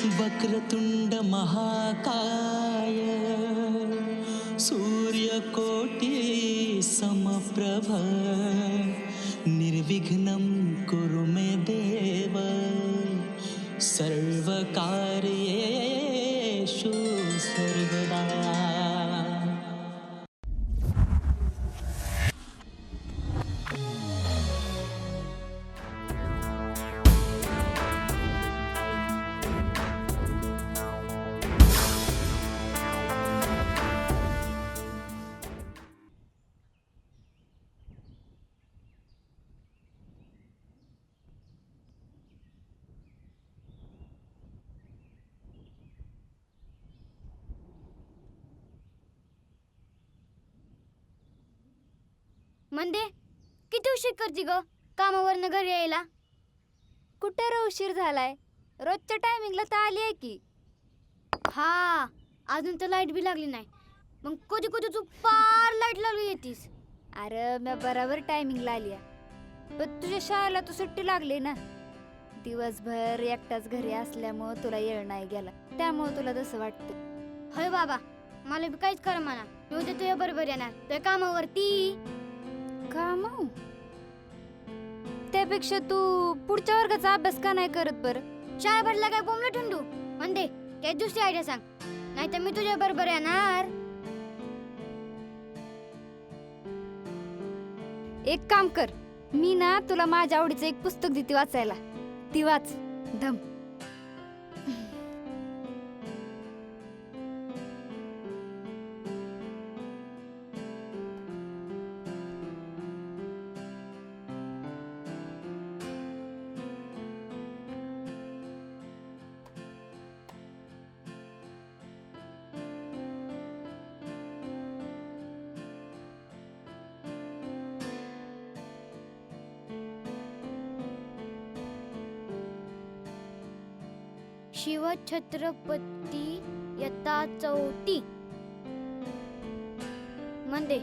वक्रतुंड महाकाय सूर्यकोटि समप्रभ निर्विघ्नं कुरु मे देव सर्वकार्येषु सर्वदा. म्हणजे किती उशीर करते ग कामावरनं घरी यायला? कुठे रे उशीर झालाय? रोजच्या टायमिंगला तर आली आहे की. हा, अजून तर लाईट बी लागली नाही. मग कधी कधी तू पार लाईट लागली येतीस. अरे मी बराबर टायमिंगला आली आहे. पण तुझ्या शाळेला तर सुट्टी लागली ना. दिवसभर एकटाच घरी असल्यामुळे तुला येळ नाही गेला, त्यामुळे तुला तसं वाटतं. होय बाबा, मला बी काहीच खरं म्हणा. मी उद्या तुझ्या बरोबर येणार तुझ्या कामावरती. काम? त्यापेक्षा तू पुढच्या वर्गाचा अभ्यास का नाही करत बरं? शाळा भरला काय बोंबलं ठुंडू म्हणते. काही दुसरी आयडिया सांग, नाही तर मी तुझ्या बरोबर येणार. एक काम कर, मी ना तुला माझ्या आवडीचं एक पुस्तक देते वाचायला. ती वाच. धम. शिवछत्रपती इयत्ता चौथी. म्हणजे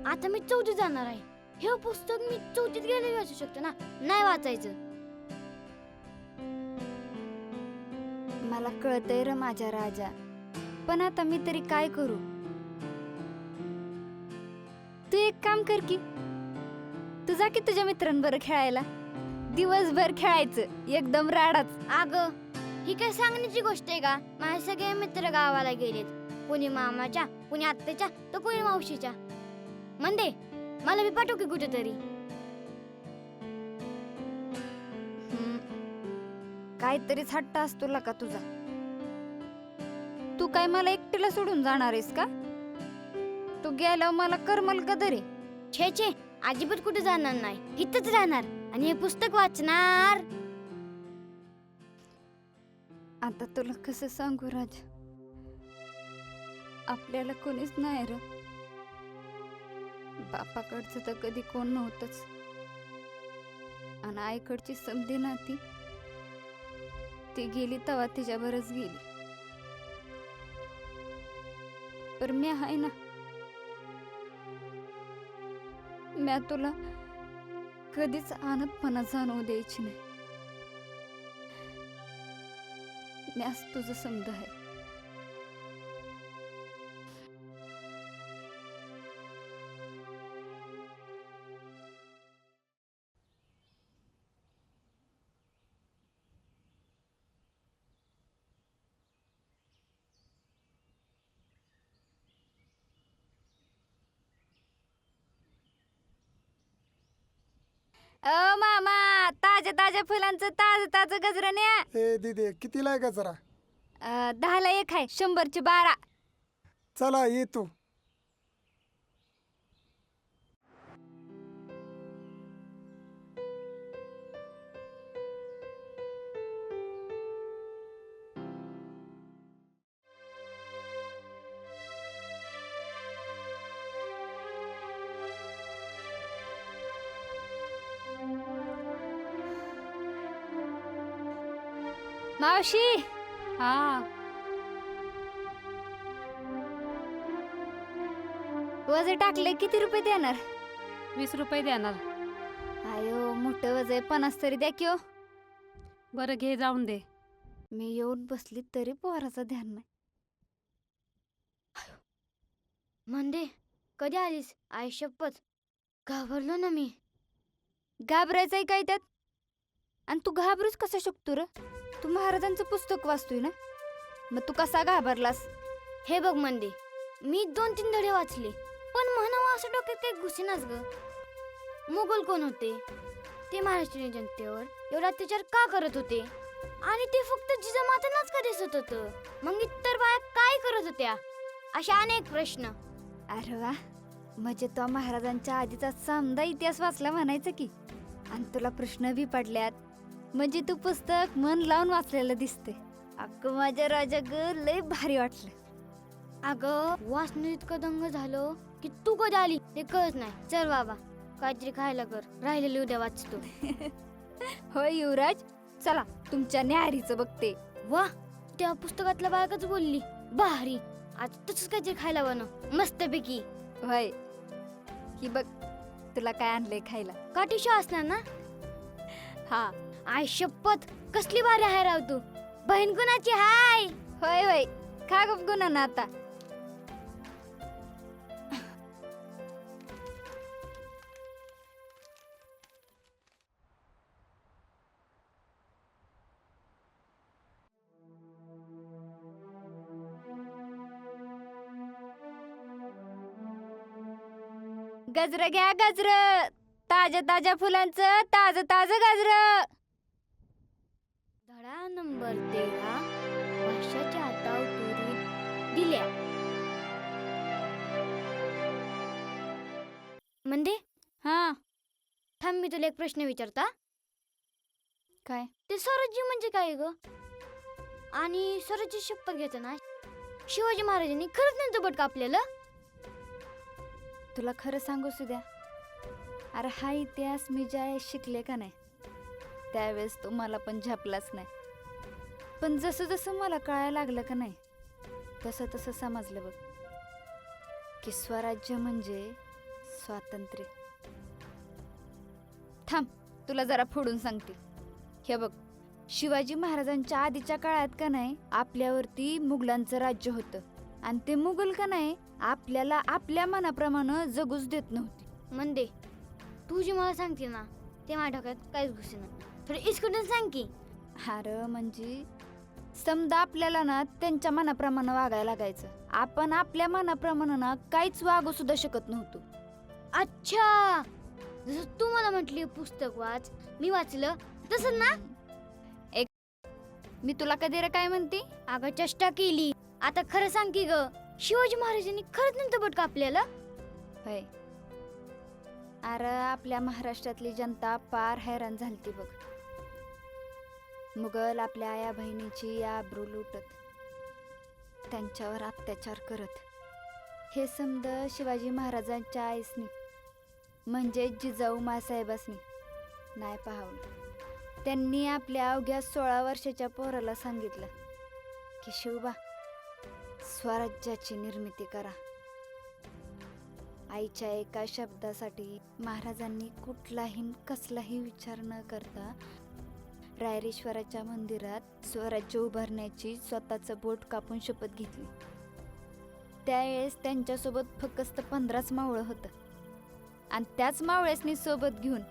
आता मी चौथीत जाणार आहे. हे पुस्तक मी चौथीत गेले वाचू शकतो ना? नाही वाचायचं. मला कळतंय र माझ्या राजा, पण आता मी तरी काय करू? तू एक काम कर की, तू जा की तुझ्या मित्रांबरोबर खेळायला. दिवसभर खेळायचं, एकदम राडाच. अगं, ही काय सांगण्याची गोष्ट आहे का? माझे सगळे मित्र गावाला गेलेत. कोणी मामाच्या, कोणी आत्याच्या, तर कोणी मावशीच्या. म्हणजे मला बी पाठव की कुठेतरी. काहीतरीच हट्ट असतो का तुझा. तू काय मला एकटीला सोडून जाणार आहेस का? तू गेल्यावर मला करमल का तरी? छे छे, अजिबात कुठे जाणार नाही. इथंच राहणार आणि हे पुस्तक वाचणार. आता तुला कसं सांगू राज, आपल्याला कोणीच नाही र. बापाकडचं तर कधी कोण नव्हतंच, आणि आईकडची समधी नाती ती गेली तेव्हा तिच्यावरच गेली. पर मी आहे ना, मी तुला कधीच अनाथपणा जाणवू द्यायची नाही. मी आज तुझं समज आहे. मामा, ताज्या ताज्या फुलांचं ताजं ताजं गजरा न्या. ए दीदी, कितीला आहे गजरा? 10ला 1 आहे, 100ची 12. चला ये तू. मावशी. हा, वजे टाकले किती रुपये देणार? 20 रुपये देणार. आयो, मोठं वजय 50 तरी द्या की हो. बरं घे, जाऊन दे. मी येऊन बसली तरी पोराचं ध्यान नाही. म्हणजे कधी आलीस? आई शपथ घाबरलो ना मी. घाबरायचंय काय त्यात? आणि तू घाबरूच कसा शकतो र? तू महाराजांचं पुस्तक वाचतोय ना, मग तू कसा घाबरलास? हे बघ मंदे, मी 2-3 धडे वाचले, पण म्हणावं असं डोक्यात काही घुसेनाच ग. मुघल कोण होते? ते महाराष्ट्रीयन जनतेवर एवढा अत्याचार का करत होते? आणि ते फक्त जिजामातांनाच का दिसत होतं? मग इतर बाया काय करत होत्या? असे अनेक प्रश्न. अरे वा, म्हणजे तो महाराजांच्या आधीचा समदा इतिहास वाचला म्हणायचं की. आणि तुला प्रश्न बी पडल्यात, म्हणजे तू पुस्तक मन लावून वाचलेलं दिसते. अगं माझ्या राजा ग, लय भारी वाटलं. अगं वाचन इतकं दंग झालो की तू कधी आली ते कळत नाही. चल बाबा काहीतरी खायला कर, राहिलेली उद्या वाचतो. होय युवराज, चला तुमच्या न्याहारीचं बघते. वा, त्या पुस्तकातल्या बायकाच बोलली भारी. आज तसंच काहीतरी खायला बनव मस्तपैकी. होय, ही बघ तुला काय आणलंय खायला. काठीशा असणार ना? हा, आय शपथ कसली भारी आहे राव तू. बहीण कुणाची हाय? होय होय, खा गप गुन्हा ना आता. गजर घ्या गजर, ताज्या ताज्या फुलांचं ताजं ताजं गजर. धडा नंबर 13, भाषाच्या हातावर तुरीत दिल्या. म्हणजे हा, थांब मी तुला एक प्रश्न विचारता. काय? ते स्वराज्य म्हणजे काय ग? आणि स्वराज्य शपथ घेताना शिवाजी महाराजांनी खरंच त्यांचं बट कापलेलं? तुला खरं सांगू सुद्या, अरे हा इतिहास मी ज्या वेळेस शिकले का नाही, त्यावेळेस तो मला पण झेपलाच नाही. पण जसं जसं मला कळायला लागलं का नाही, तसं तसं समजलं बघ की स्वराज्य म्हणजे स्वातंत्र्य. थांब, तुला जरा फोडून सांगते. हे बघ, शिवाजी महाराजांच्या आधीच्या काळात का नाही आपल्यावरती मुघलांचं राज्य होतं. आणि ते मुघल का नाही आपल्याला आपल्या मनाप्रमाणे जगूच देत नव्हते. म्हणजे तू जी मला सांगते ना ते माझ्या डोक्यात काहीच घुसे ना. थोडं इस्कुटून सांग की. हार म्हणजे समजा आपल्याला ना त्यांच्या मनाप्रमाणे वागायला लागायचं. आपण आपल्या मनाप्रमाणे ना काहीच वागू सुद्धा शकत नव्हतो. अच्छा, जसं तू मला म्हटली पुस्तक वाच, मी वाचलं तसं ना. मी तुला कधी रे काय म्हणते? अगं चेष्टा केली. आता खरं सांग की ग, शिवाजी महाराजांनी खरंच त्यांचं बट कापलेलं? होय. अरे आपल्या महाराष्ट्रातली जनता पार हैराण झालती बघ. मुघल आपल्या आया बहिणीची आबरू लुटत, त्यांच्यावर अत्याचार करत. हे समज शिवाजी महाराजांच्या आईसनी म्हणजे जिजाऊ मासाहेबासनी नाही पाहवलं. त्यांनी आपल्या अवघ्या 16 वर्षाच्या पोराला सांगितलं की शिवबा, स्वराज्याची निर्मिती करा. आईच्या एका शब्दासाठी महाराजांनी कुठलाही कसलाही विचार न करता रायरेश्वराच्या मंदिरात स्वराज्य उभारण्याची स्वतःचं बोट कापून शपथ घेतली. त्यावेळेस त्यांच्यासोबत फक्त 15च मावळं होतं. आणि त्याच मावळ्यासनी सोबत घेऊन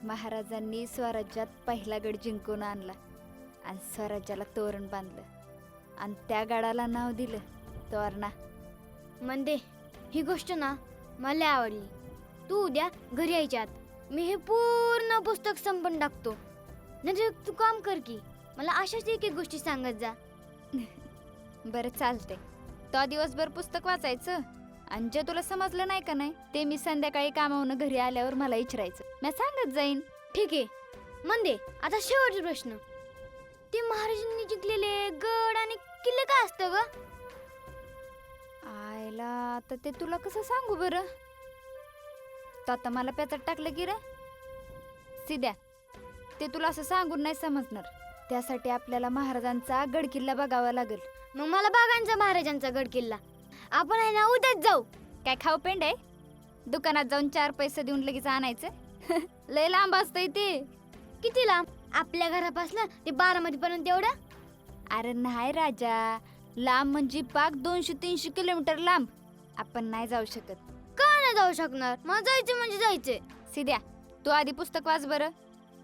महाराजांनी स्वराज्यात पहिला गड जिंकून आणला आणि स्वराज्याला तोरण बांधलं. आणि त्या गडाला नाव दिलं तोरणा. म्हणजे ही गोष्ट ना मला आवडली. तू उद्या घरी यायच्या आत मी हे पूर्ण पुस्तक संपवून टाकतो. नाही तू काम कर की मला अशाच एक एक गोष्टी सांगत जा. बरं चालते. तो दिवसभर पुस्तक वाचायचं आणि जे तुला समजलं नाही का नाही ते मी संध्याकाळी कामावून घरी आल्यावर मला विचारायचं, मी सांगत जाईन. ठीक आहे. म्हणजे आता शेवटचा प्रश्न, ते महाराजांनी जिंकलेले गड आणि किल्ले काय असतं ग? आयला आता ते तुला कसं सांगू बरं? तो आता मला प्याचात टाकलं की रे सिद्या, ते तुला असं सांगून नाही समजणार. त्यासाठी आपल्याला महाराजांचा गड किल्ला बघावा लागेल. मग मला बघायचा महाराजांचा गड किल्ला. आपण आहे ना उद्याच जाऊ. काय खाऊ पेंड आहे? दुकानात जाऊन 4 पैसे देऊन लगेच आणायचं? लय लांब असतंय ते. किती लांब? आपल्या घरापासून ते 12 पर्यंत एवढं. अरे नाही राजा, लांब म्हणजे पाक 200-300 किलोमीटर लांब. आपण नाही जाऊ शकत. का नाही जाऊ शकणार? मला जायचं म्हणजे जायचंय. सिद्या, तू आधी पुस्तक वाच बरं.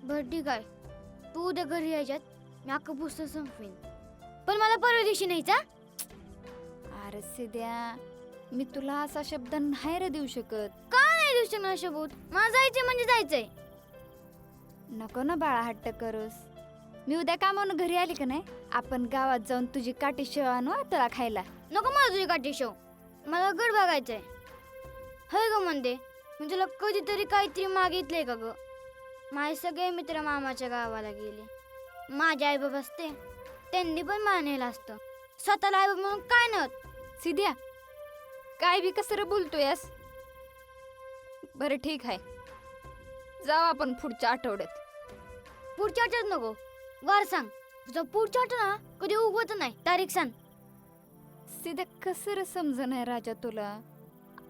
बरं ठीक आहे, तू उद्या घरी यायच्यात मी अख्खं पुस्तक संपवीन. पण मला परवा दिवशी नाहीचा. अरे सिद्या, मी तुला असा शब्द नाही रे देऊ शकत. का नाही देऊ शकणार शबूत? मला जायचंय म्हणजे जायचंय. नको ना बाळा, हट्ट करूस. मी उद्या कामावून घरी आली का नाही, आपण गावात जाऊन तुझी काठी शेव आणू तुला खायला. नको मला तुझी काठी शो, मला गड बघायचंय. होय ग म्हणते, मी तुला कधीतरी काहीतरी मागितलंय का ग? माझे सगळे मित्र मामाच्या गावाला गेले. माझे आई बाबा असते, त्यांनी पण मला नेलं असतं. स्वतःला आई बाबा म्हणून काय नव्हत. सिद्या, काय बी कसं रे बोलतोयस? बरं ठीक आहे, जाऊ आपण पुढच्या आठवड्यात. पुढच्या आठवड्यात नको, वार सांग. तुझा पुढच्या आठवडा कधी उगवत नाही, तारीख सांग. सिद्या, कसं रे समजणार राजा तुला?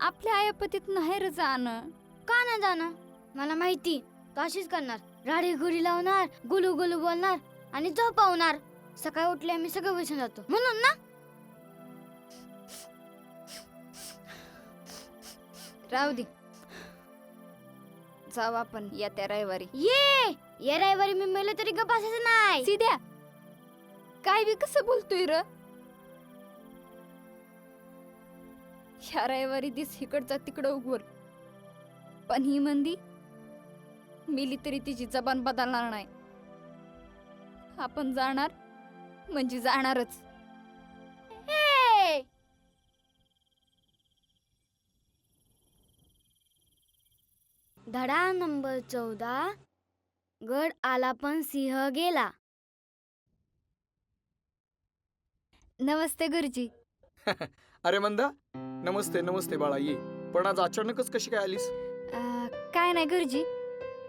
आपल्या आयापतीत नाही रे जाणं. का नाही जाणं? मला माहिती तू अशीच करणार. राडी गुडी लावणार, गुलू गुलू बोलणार आणि झोपावणार. सकाळी उठले मी सगळं विसरून जातो म्हणून ना. राहू दे, जाऊ आपण येत्या रविवारी. ये रविवारी मी मेले तरी गप्प बसायचं नाही. सिद्या, काय बी कसं बोलतोय र? ह्या रविवारी दिस इकडचा तिकडं उगवल, पण ही मंदी मिली तरी तिची जबान बदलणार नाही. आपण जाणार म्हणजे जाणारच. हे! धडा नंबर 14. गड आला पण सिंह गेला. नमस्ते गुरुजी. अरे मंदा, नमस्ते नमस्ते बाळा, ये. पण आज अचानकच कशी काय आलीस? काय नाही गुरुजी,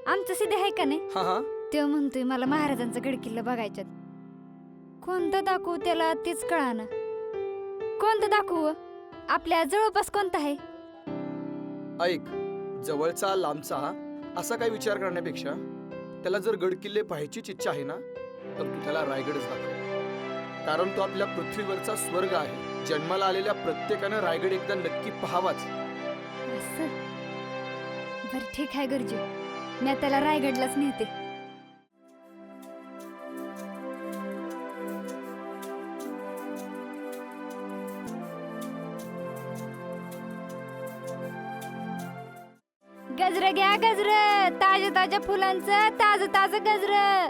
आमचं सिद्धे आहे का नाही, हा हा. तो म्हणतोय मला महाराजांचा गड किल्ला बघायच्यात. कोणतं दाखवू त्याला तेच कळाना. कोणतं दाखवू? आपल्या जवळपास कोणतं आहे? ऐक, जवळचा लांबचा असा काही विचार करण्यापेक्षा त्याला जर गड किल्ले पाहायचीच इच्छा आहे ना, तर तू त्याला रायगडच दाखव. कारण तो आपल्या पृथ्वीवरचा स्वर्ग आहे. जन्माला आलेल्या प्रत्येकानं रायगड एकदा नक्की पाहावाच. असं? बरं ठीक आहे गुरुजी, मी त्याला रायगडलाच नेते. गजर घ्या गजर, ताज्या ताज्या फुलांचं ताजं ताजं गजर.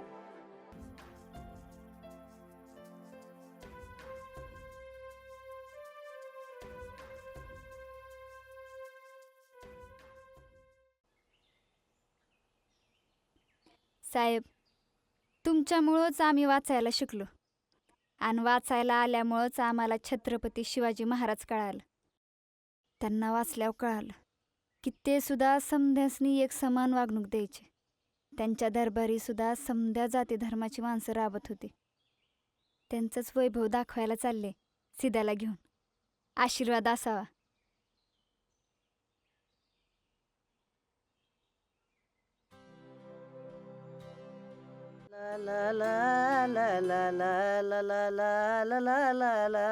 साहेब, तुमच्यामुळंच आम्ही वाचायला शिकलो, आणि वाचायला आल्यामुळंच आम्हाला छत्रपती शिवाजी महाराज कळालं. त्यांना वाचल्यावर कळालं की ते सुद्धा समध्यासनी एक समान वागणूक द्यायचे. त्यांच्या दरबारी सुद्धा समध्या जाती धर्माची माणसं राबत होती. त्यांचंच वैभव दाखवायला चालले सिद्याला घेऊन. आशीर्वाद असावा. ला ला ला ला ला ला ला ला ला ला ला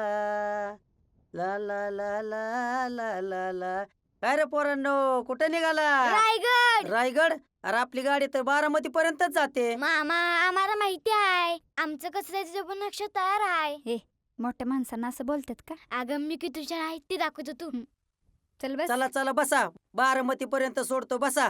ला ला ला ला ला ला ला ला. काय रे पोरांनो, कुठे निघाला? रायगड. रायगड? अरे आपली गाडी तर 12मती पर्यंतच जाते. मामा, आम्हाला माहिती आहे आमचं कसं जायचं पण नक्ष तयार आहे. मोठ्या माणसांना असं बोलतात का? अगं मी किती हुशार आहे ते दाखवतो तू. चल बस. चला चला बसा, 12मती पर्यंत सोडतो, बसा.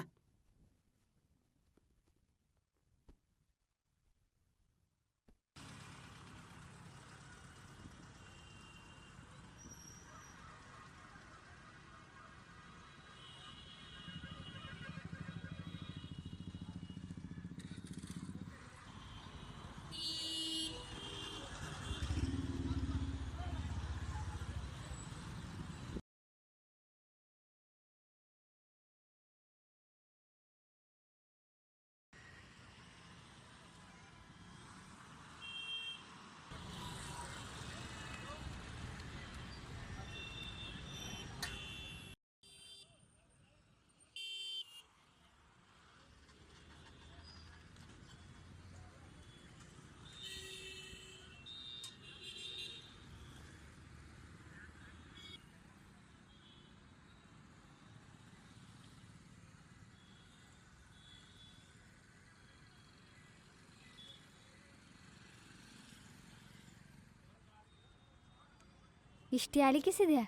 इष्टी आली की सिध्या?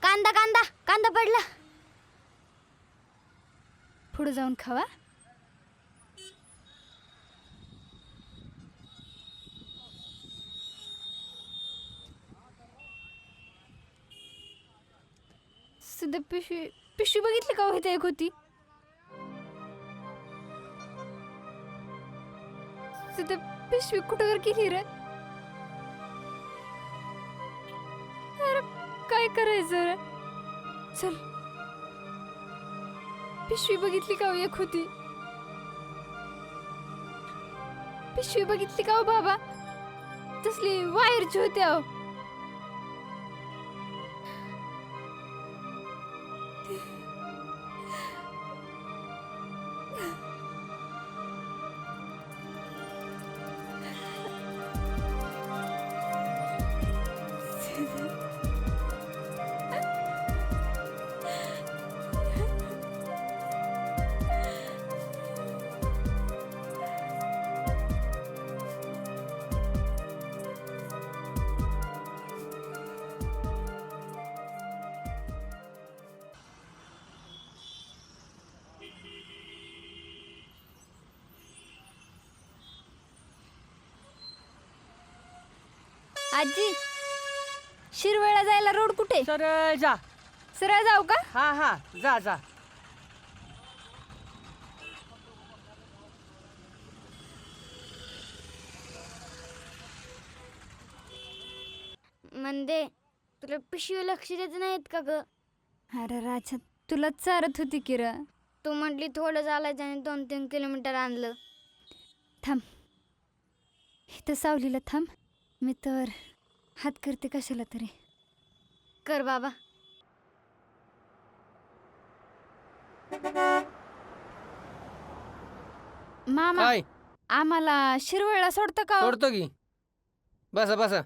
कांदा कांदा कांदा पडला. पुढे जाऊन खावा. सिध्या पिशवी पिशवी बघितली का हो इथे एक होती? सिध्या पिशवी कुठं वर गेली रे? अरे काय करायचं रे? चल, पिशवी बघितली का हो एक होती? पिशवी बघितली का हो बाबा? तसली वायरची होती अहो. आजी, शिरवळला जायला रोड कुठे? सरळ जा. सरळ जाऊ का? हा हा, जा जा. म्हणजे तुला पिशवी लक्ष देत नाहीत का ग? अरे राजा, तुला चारत होती की र. तू म्हटली थोडं चालायचं आणि 2-3 किलोमीटर आणलं. थांब, इथं सावलीला थांब. मी तर हात करते कशाला तरी. कर बाबा. मामा, काय आम्हाला शिरवळला सोडतं का हो? सोडतो की. बसा बसा.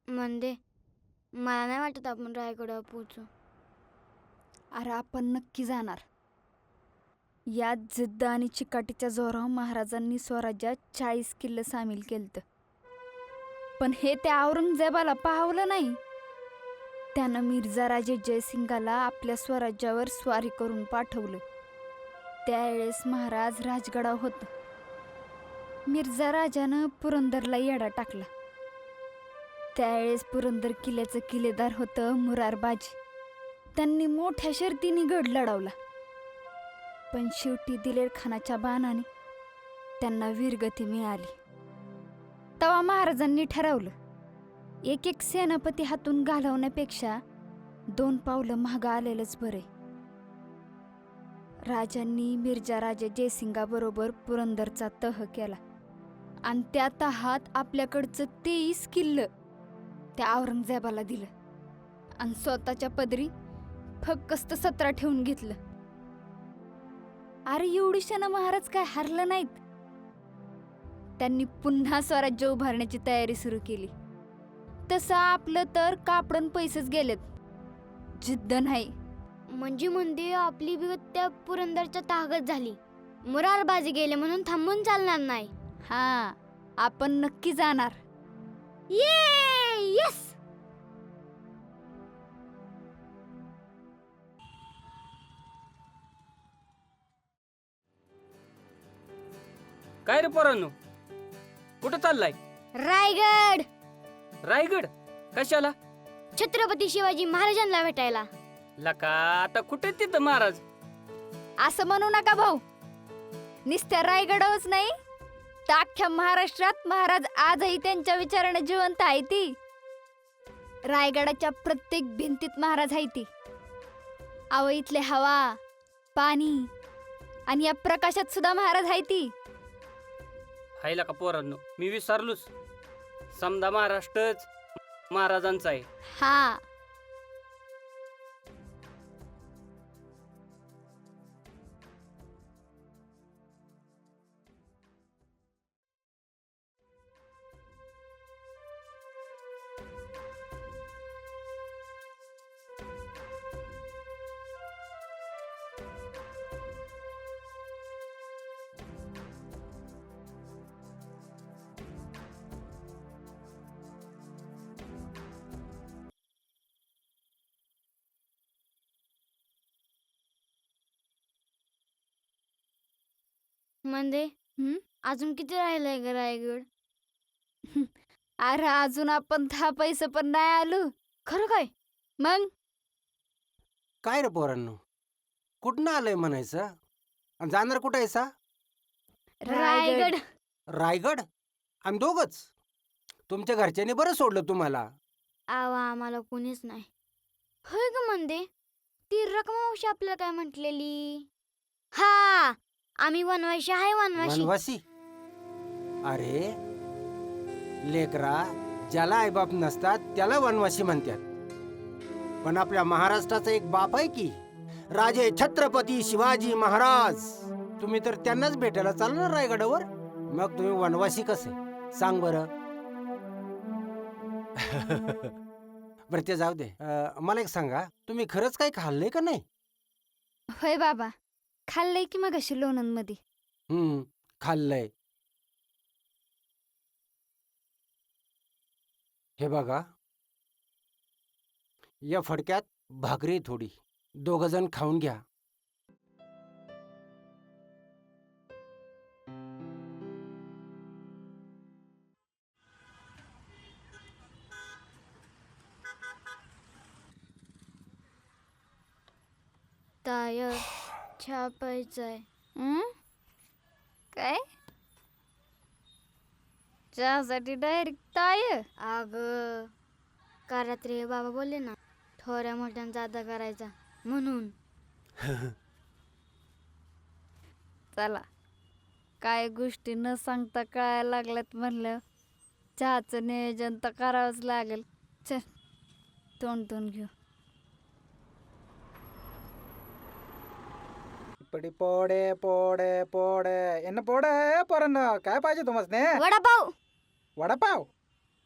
म्हणजे मला नाही वाटत आपण रायगडावर पोहोचू. अरे आपण नक्की जाणार. यात जिद्द आणि चिकाटीच्या जोरावर महाराजांनी स्वराज्यात 40 किल्ले सामील केलत. पण हे त्या औरंगजेबाला पाहवलं नाही. त्यानं मिर्झा राजे जयसिंगाला आपल्या स्वराज्यावर स्वारी करून पाठवलं. त्यावेळेस महाराज राजगडावर होतं. मिर्झा राजानं पुरंदरला येडा टाकला. त्यावेळेस पुरंदर किल्ल्याचं किल्लेदार होतं मुरारबाजी. त्यांनी मोठ्या शर्तीने गड लढवला. पण शेवटी दिलेर खानाच्या बाणाने त्यांना वीरगती मिळाली. तेव्हा महाराजांनी ठरवलं, एक एक सेनापती हातून घालवण्यापेक्षा 2 पावलं मागं आलेलंच बरे. राजांनी मिर्झा राजे जयसिंगाबरोबर पुरंदरचा तह केला आणि त्या तहात आपल्याकडचं 23 किल्लं त्या औरंगजेबाला दिलं आणि स्वतःच्या पदरी फक्त 17 ठेवून घेतलं. अरे एवढीशानं महाराज काय हारलं नाहीत. त्यांनी पुन्हा स्वराज्य उभारण्याची तयारी सुरू केली. तसं आपलं तर कापडून पैसेच गेलेत, जिद्द नाही. म्हणजे आपली बी त्या पुरंदरच्या ताकद झाली. मुरारबाजी गेले म्हणून थांबून चालणार नाही. हा, आपण नक्की जाणार. येस. काय रे पोरांनो, कुठं चाललाय? रायगड. रायगड कशाला? छत्रपती शिवाजी महाराजांना भेटायला. लका आता कुठे तिथं महाराज? असं म्हणू नका भाऊ. नुसत्या रायगडावरच नाही तर अख्ख्या महाराष्ट्रात महाराज आजही त्यांच्या विचाराने जिवंत आहे. ती रायगडाच्या प्रत्येक भिंतीत महाराज आहे. ती अव इथले हवा, पाणी आणि या प्रकाशात सुद्धा महाराज आहे. ती हायला का पोरांनो, मी विसरलोच. समदा महाराष्ट्रच महाराजांचा आहे. हा. म्हणजे अजून किती राहिलंय ग रायगड? अरे अजून आपण 10 पैसे पण नाही आलो. खरं काय? मग काय रे पोरांनो, कुठनं आलंय म्हणायचं? आणि जाणार कुठं आहे सा? रायगड. रायगड? आम्ही दोघच? तुमच्या घरच्यांनी बरं सोडलं तुम्हाला. आवा आम्हाला कोणीच नाही. होय ग म्हणजे ती रकमावशी आपल्याला काय म्हटलेली? हा, आम्ही वनवाशी आहे वनवाशी. वनवासी? अरे लेकरा, ज्याला आईबाप नसतात त्याला वनवासी म्हणतात. पण आपल्या महाराष्ट्राचा एक बाप आहे की, राजे छत्रपती शिवाजी महाराज. तुम्ही तर त्यांनाच भेटायला चालणार रायगडावर, मग तुम्ही वनवासी कसे? सांग बरं. बरं ते जाऊ दे. मला एक सांगा, तुम्ही खरंच काही खाल्लंय का नाही? होय बाबा, खाल्लंय की मग अशी लोणंदमध्ये. खाल्लंय. हे बघा, या फडक्यात भाकरी थोडी, 2 जण खाऊन घ्या. ताय छापायचंय. काय? चहासाठी डायरेक्ट ताय? अग का रात्री हे बाबा बोलले ना, थोड्या मोठ्यांचा जादा करायचा म्हणून. चला, काय गोष्टी न सांगता कळायला लागल्यात म्हणलं, चहाचं नियोजन तर करावंच लागेल. चल, तोंड घेऊ. இப்படி போடே போடே போடे என்ன போडे पोरांनो, काय पाहिजे तुम्हाला? वडापाव. वडापाव?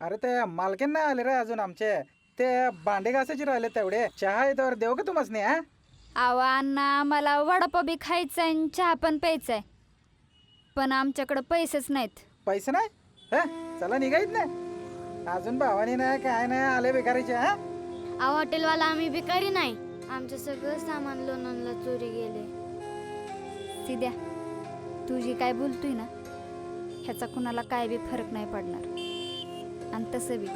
अरे ते मालकीन नाही आले रे अजून आमचे, ते भांडे घासायचे राहिले तेवढे. चहा येतो देऊ का तुम्हाला? हा आवा अण्णा, मला वडापाव बी खायचा आणि चहा पण प्यायचाय, पण आमच्याकडे पैसेच नाहीत. पैसे नाही? हा चला निघायत ना, अजून भावानी नाही काय नाही आले बेकारीचे. हा आ हॉटेलवाला आम्ही भिकारी नाही, आमचं सगळं सामान लोणंदला चोरी गेले. सिद्या, तू जी काय बोलतोय ना, ह्याचा कुणाला काय बी फरक नाही पडणार. आणि तसं बी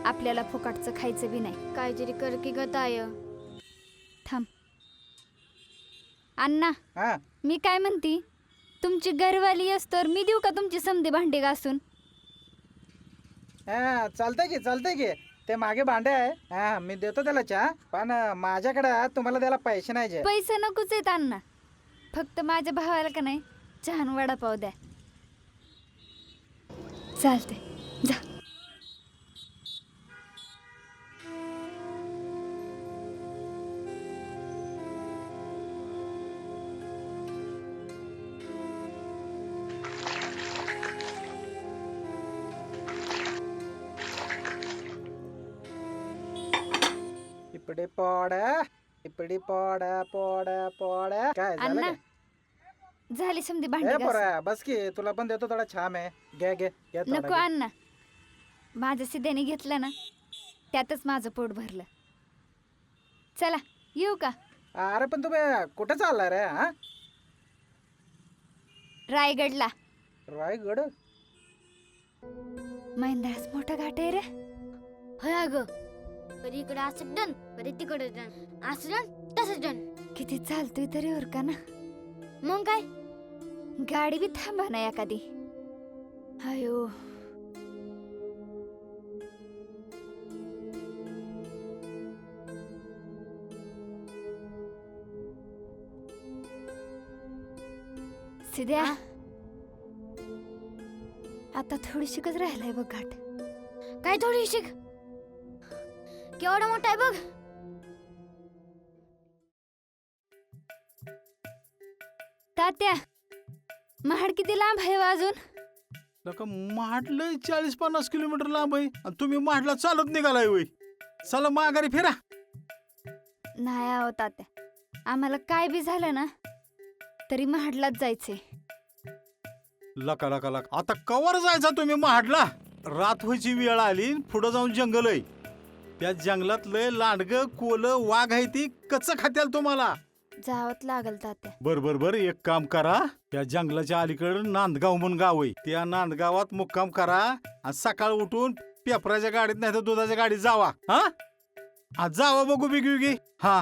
आपल्याला फुकाटचं खायचं बी नाही. काहीतरी कर की ग ताय. थांब अण्णा, हा मी काय म्हणती, तुमची घरवाली असतर मी देऊ का तुमची समधी भांडी घासून? हा चालतंय की चालतंय की, ते मागे भांडे आहे. हा मी देतो त्याला चहा, पण माझ्याकडे तुम्हाला द्यायला पैसे नाही जे. पैसे नकोच आहेत अण्णा, फक्त माझ्या भावाला का नाही छान वडापाव द्या. चालते, जा. इपडी पोडे इपडी पोडे पोडे पोडे. काय झालं अण्णा, काय? झाली समधी भांडी ए घासून. पोरा बस की, तुला पण देतो थोडा छान आहे. घे घे घे थोडा नको घे. अण्णा, माझ्या सिद्ध्याने घेतलं ना, त्यातच माझं पोट भरलं. चला येऊ का? अरे पण तुम्ही कुठे चाललाय रे? हा रायगडला. रायगड? महेंद्राच मोठा घाट आहे रे. होय अगं, कधी इकडे असं डन, कधी तिकडे डन, असं डन तसं डन. किती चालतोय तरी उर का ना. मग काय? गाडी बी थांबा ना एखादी. अयो, सिद्या, आता थोडीशीकच राहिलाय बघ घाट. काय थोडी शिक केवढा मोठा आहे बघ. तात्या महाड किती लांब आहे हो अजून? नका महाडलंय 40-50 किलोमीटर लांब आहे आणि तुम्ही महाडला चालत निघालाय वय. चला माघारी फिरा. नाही आहो तात्या, आम्हाला काय बी झालं ना तरी महाडलाच जायचंय. लका लका लका आता कवर जायचा तुम्ही महाडला? रात व्हायची वेळ आली, पुढं जाऊन जंगल आहे. त्या जंगलात लय लांडगं कोलं वाघ आहे, ती कच्च खात्याल तुम्हाला. जावत लागल तात्या. बर बर बर, एक काम करा, त्या जंगलाच्या अलीकडे नांदगाव म्हणून गाव आहे, त्या नांदगावात मुक्काम करा आणि सकाळ उठून पेपराच्या गाडीत नाही तर दुधाच्या गाडीत जावा. हा जावा बघू बिगी. हा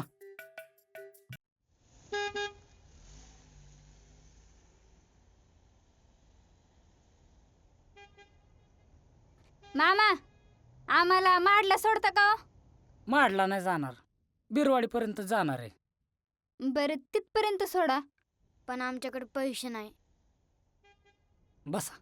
मामा आम्हाला महाडला सोडता का हो? माडला नाही जाणार, बिरवाडीपर्यंत जाणार आहे. बरं तिथपर्यंत सोडा. पण आमच्याकडे पैसे नाही. बसा.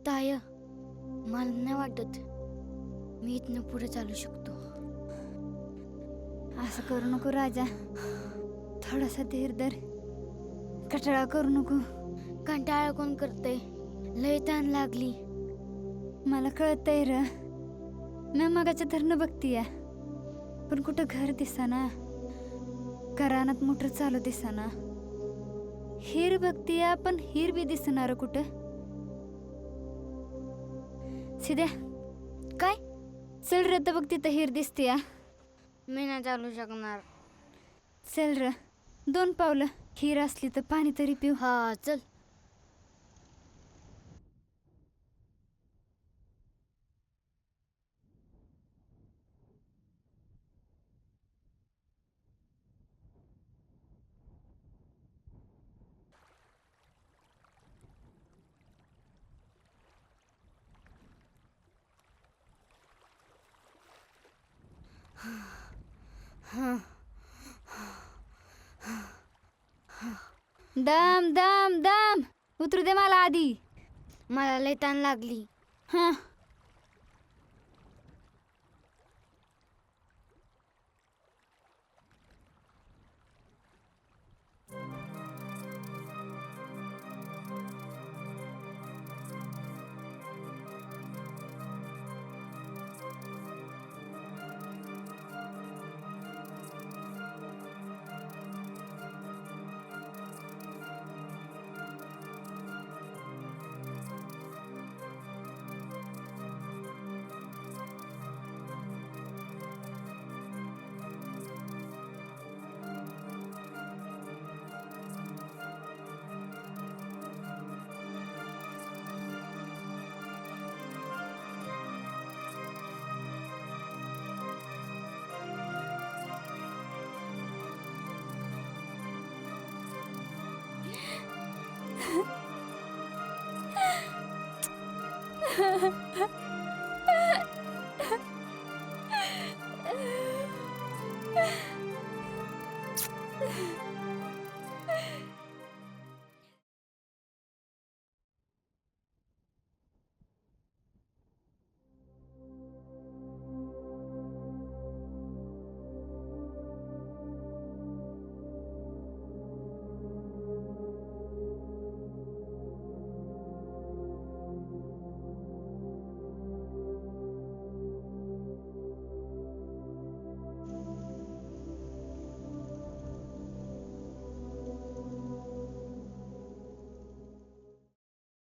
ताय मला नाही वाटत मी इथनं पुढे चालू शकतो. असं करू नको राजा, थोडासा धीर धर. कटाळा करू नको. कंटाळा कोण करतंय? लय ताण लागली. मला कळतंय र, मी मगाच्या धरणं बघतीय पण कुठं घर दिसाना, करानात मोटर चालू दिसाना. हिर बघतीय पण हिर बी दिसणार कुठं. सिद्या काय? चल र, तर बघ तिथं हिर दिसतीय. मी नाही चालू शकणार. चल र, 2 पावलं. हिर असली तर पाणी तरी पिऊ. हा चल. दम दम दम उतरू दे मला आधी. मला लय ताण लागली. हा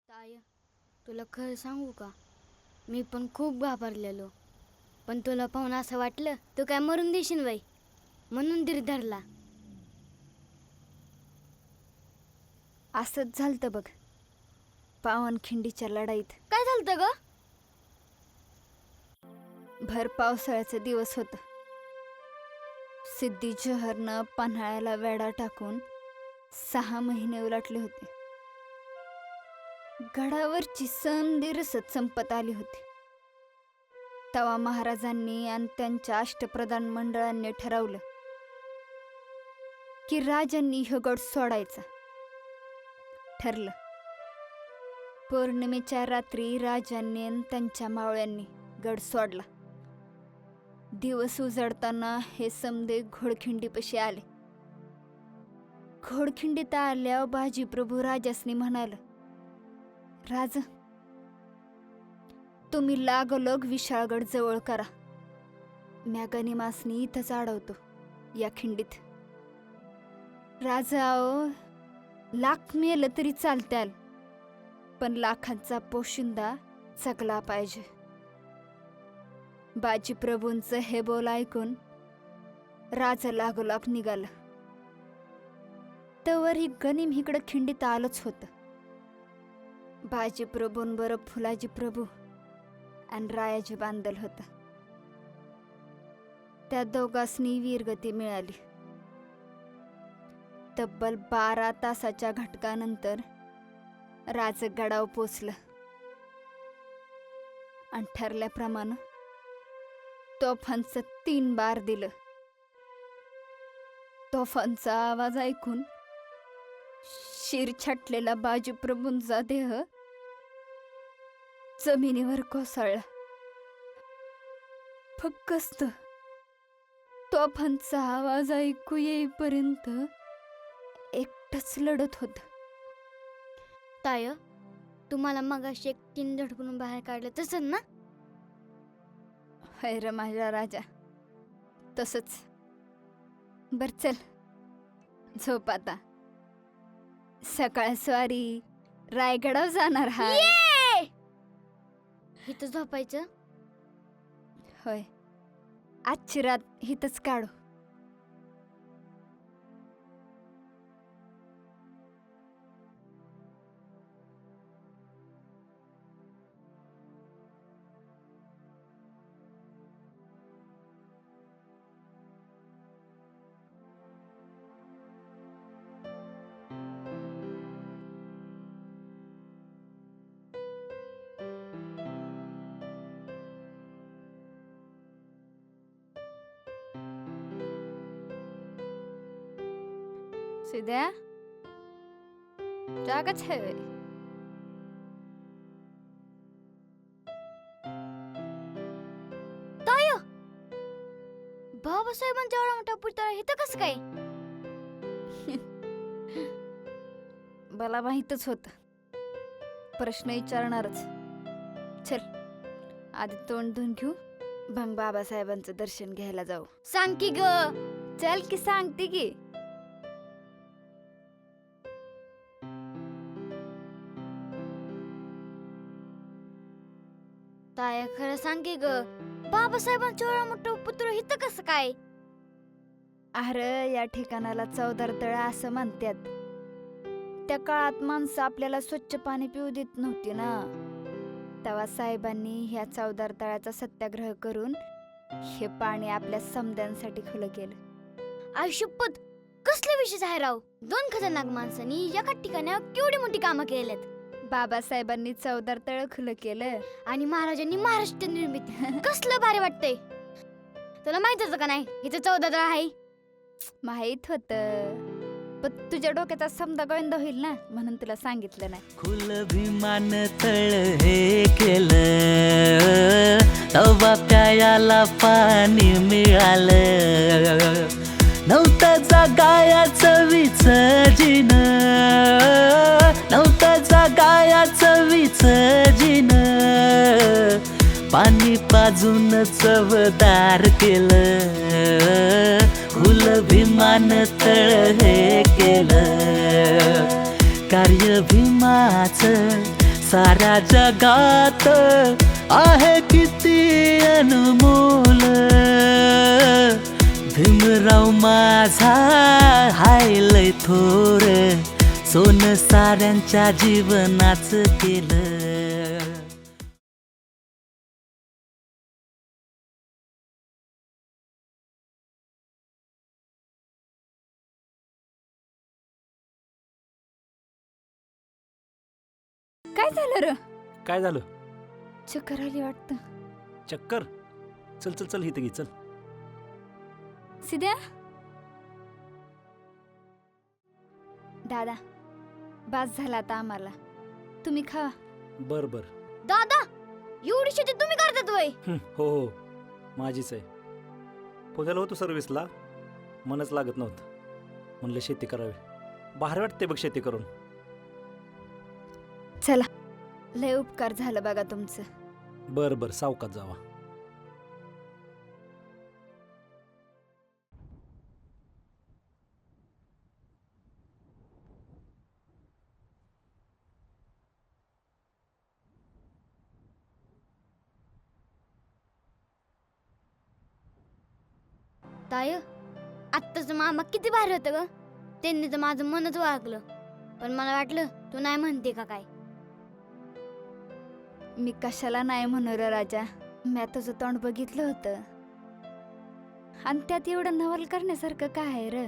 ताय तुला खरं सांगू का, मी पण खूप घाबरलेलो. पण तुला पाहून असं वाटलं तू काय मरून देशील बाई, म्हणून धीर धरला. असंच झालतं बघ पावनखिंडीच्या लढाईत. काय झालतं ग? भर पावसाळ्याचा दिवस होता. सिद्धी जोहरनं पन्हाळ्याला वेढा टाकून 6 महिने उलटले होते. गडावरची संधी रसद संपत आली होती. तेव्हा महाराजांनी आणि त्यांच्या अष्टप्रधान मंडळांनी ठरवलं की राजांनी हा गड सोडायचा. ठरलं. पौर्णिमेच्या रात्री राजांनी आणि त्यांच्या मावळ्यांनी गड सोडला. दिवस उजळताना हे समदे घोडखिंडीपाशी आले. घोडखिंडीत आल्यावर बाजीप्रभू राजासनी म्हणाल, राज, तुम्ही लागोलग विशाळगड जवळ करा. म्या गनिमासनी इथंच अडवतो या खिंडीत. राजाओ, लाख मेलं तरी चालत्याल, पण लाखांचा पोशिंदा जगला पाहिजे. बाजीप्रभूंचं हे बोल ऐकून राजा लागोलाग निघाला. तवर ही गनिम इकडं खिंडीत आलंच होतं. बाजीप्रभूंबरोबर फुलाजी प्रभू आणि रायाजी बांधल होता. त्या दोघांसनी वीरगती मिळाली. तब्बल 12 तासाच्या घटकानंतर राज गडाव पोचलं आणि ठरल्याप्रमाणे तोफांचं 3 बार दिलं. तोफांचा आवाज ऐकून शिर छाटलेला बाजीप्रभूंचा देह जमिनीवर कोसळला. फक्त तोफांचा आवाज ऐकू येईपर्यंत एकटंच लढत होत. ताय, तुम्हाला मगाशी एक 3 झटकून बाहेर काढलं तसंच ना? हैर माझा राजा, तसंच. बर चल, झोप आता. सकाळ स्वारी रायगडावर जाणार हा. इथं झोपायचं? होय, आजची रात हिथंच काढू. सिद्ध्या, जागच है. ताय, बाबासाहेबांचा एवढा मोठा पुतळा इथं कसं काय? मला माहीतच होत. प्रश्न विचारणारच. चल, आधी तोंड धुवून घेऊ, मग बाबासाहेबांचं दर्शन घ्यायला जाऊ. सांग की ग. चल की, सांगते की. ताय, खरं सांग की ग, बाबासाहेबांचा एवढा मोठा पुतळा इथं कसं काय? अरे, या ठिकाणाला चौदार तळा असं म्हणतात. त्या काळात माणसं आपल्याला स्वच्छ पाणी पिऊ देत नव्हती ना. तेव्हा साहेबांनी ह्या चौदार तळ्याचा सत्याग्रह करून हे पाणी आपल्या समद्यांसाठी खुलं केलं. आयुष्यपत कसले विशेष आहे राव. 2 खतरनाक माणसांनी एका ठिकाणी केवढी मोठी कामं केलेत. बाबासाहेबांनी चौदार तळ खुलं केलं आणि महाराजांनी महाराष्ट्र निर्मिती. कसलं भारी वाटतंय. तुला माहित होतं का नाही इथं 14 तळ आहे? माहित होत, पण तुझ्या डोक्याचा समजा गोविंद होईल ना, म्हणून तुला सांगितलं नाही. खुल विमान तळ हे केलं, तवा प्यायाला पाणी मिळालं. नव्हतं जागायाचं विसर्जन, नव्हतं जागायाचं विसर्जन. पाणी पाजून चवदार केलं, खुल विमान तळ हे केलं. कार्य भीमाचं साऱ्या जगात आहे किती अनमोल. भीमराव माझा हाय लय थोर, सोनं साऱ्यांच्या जीवनाचं केलं. काय झालं र? काय झालं? चक्कर आली वाटतं. चक्कर? चल चल चल इथं घे चल. सिद्ध्या दादा बास झाला आता आम्हाला. तुम्ही खा. बर बर. दादा एवढी शेती तुम्ही करतात वय? हो हो माझीच आहे. पुण्याला होतो सर्व्हिसला, मनच लागत नव्हतं. म्हणलं शेती करावी. बाहेर वाटते बघ शेती करून. चला लय उपकार झालं बघा तुमचं. बर बर सावकाश जावा. ताय आत्ताच मामा किती भारी होतं ग. त्यांनी तर माझं मनच वागलं. पण मला वाटलं तू नाही म्हणते का काय. मी कशाला नाही म्हणू र राजा. मी तुझं तोंड बघितलं होतं आणि त्यात एवढं नवल करण्यासारखं काय आहे र.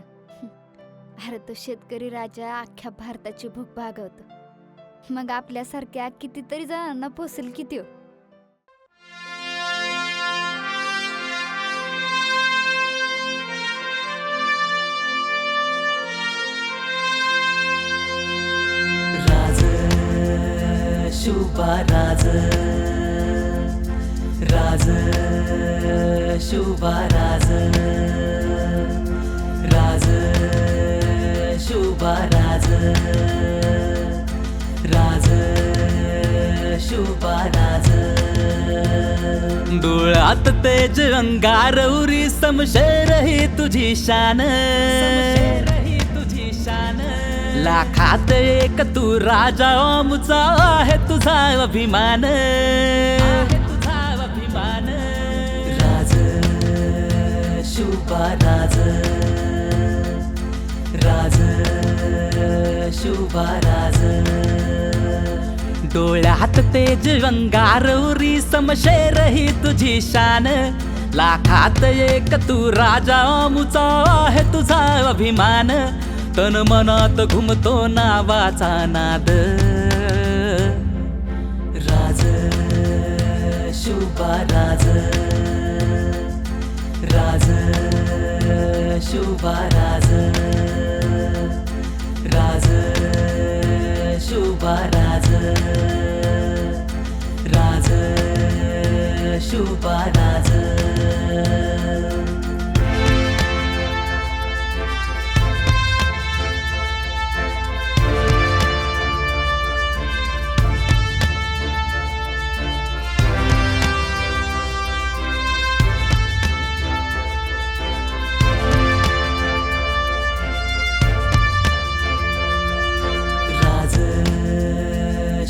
अरे तो शेतकरी राजा अख्ख्या भारताची भूक भागवतो. मग आपल्यासारख्या कितीतरी जणांना पोसेल किती हो. शुभा राज राज शुभा राज राज शुभा राज राज शुभा राज. डोळ्यात तेज अंगारवरी समशेर ही तुझी शान. लाखात एक तू राजा ओमचा आहे तुझा अभिमान. राज शुभा राज राज शुभा राज. डोळ्यात तेज अंगारवरी समशेर ही तुझी शान. लाखात एक तू राजा ओमचा आहे तुझा अभिमान. तन मनात घुमतो नावाचा नाद. राज शुभा राज राज शुभा राज राज शुभा राज राज शुभा राज.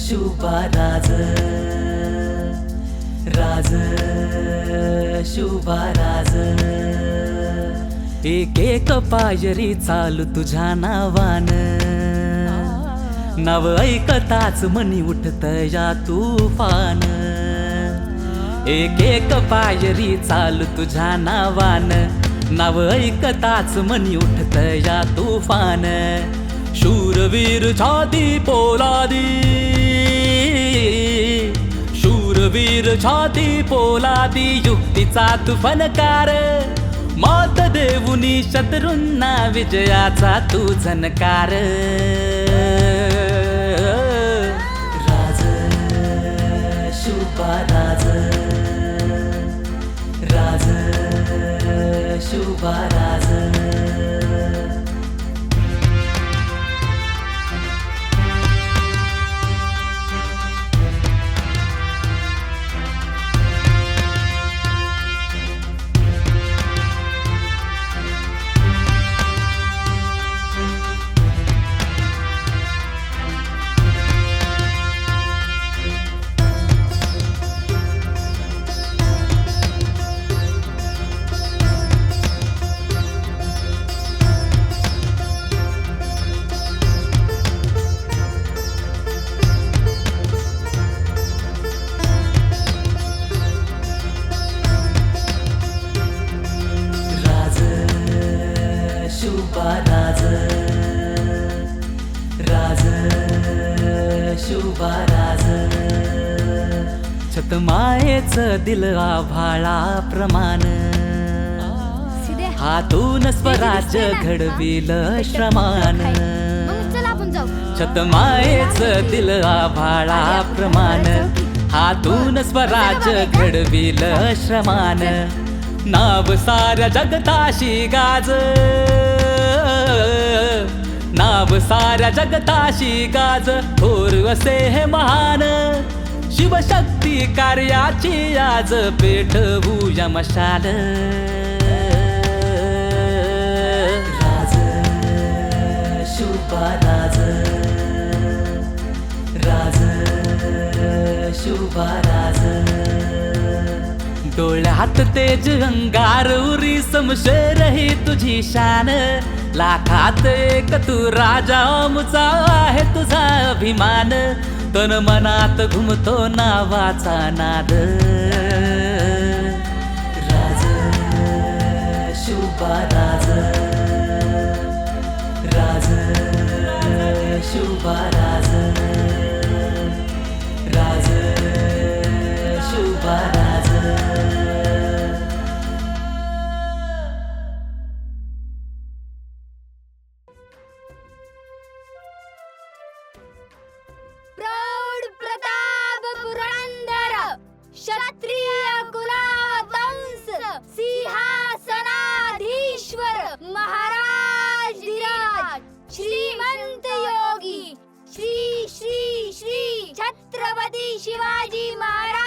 शुभा राज राज शुभा राज. एक एक पायरी चालू तुझ्या नावान. नाव ऐकताच मनी उठत या तुफान. एक एक पायरी चालू तुझ्या नावान. नाव ऐकताच मनी उठत या तुफान. शूरवीर छाती पोलादी शूरवीर छाती पोलादी युक्तीचा तू फनकार. मात देऊनी शत्रूंना विजयाचा तू झनकार. राज शुभा राज राज शुभा राज. शुभाराज छतमायेच दिल आभाळा प्रमाण हातून स्वराज्य घडविल श्रमान मग चला आपण जाऊ छतमायेच दिल आभाळा प्रमाण हातून स्वराज्य घडविल श्रमान नाव साऱ्या जगताशी गाज नाव साऱ्या जगताशी गाज थोर असे हे महान शिवशक्ती कार्याची आज पेटवू यमशाल राज शुभाराज राज शुभाराज डोळ्यात तेज अंगार उरी समशेर ही तुझी शान लाखात एक तू राजा मुचा आहे तुझा अभिमान तन मनात घुमतो नावाचा नाद राज शुभाराज राज शुभाराज राज शुभाराज प्रौढ प्रताप पुरंदर क्षत्रिय कुलावंश सिंहासनाधीश्वर महाराज धीराज श्रीमंत योगी श्री श्री श्री छत्रपती शिवाजी महाराज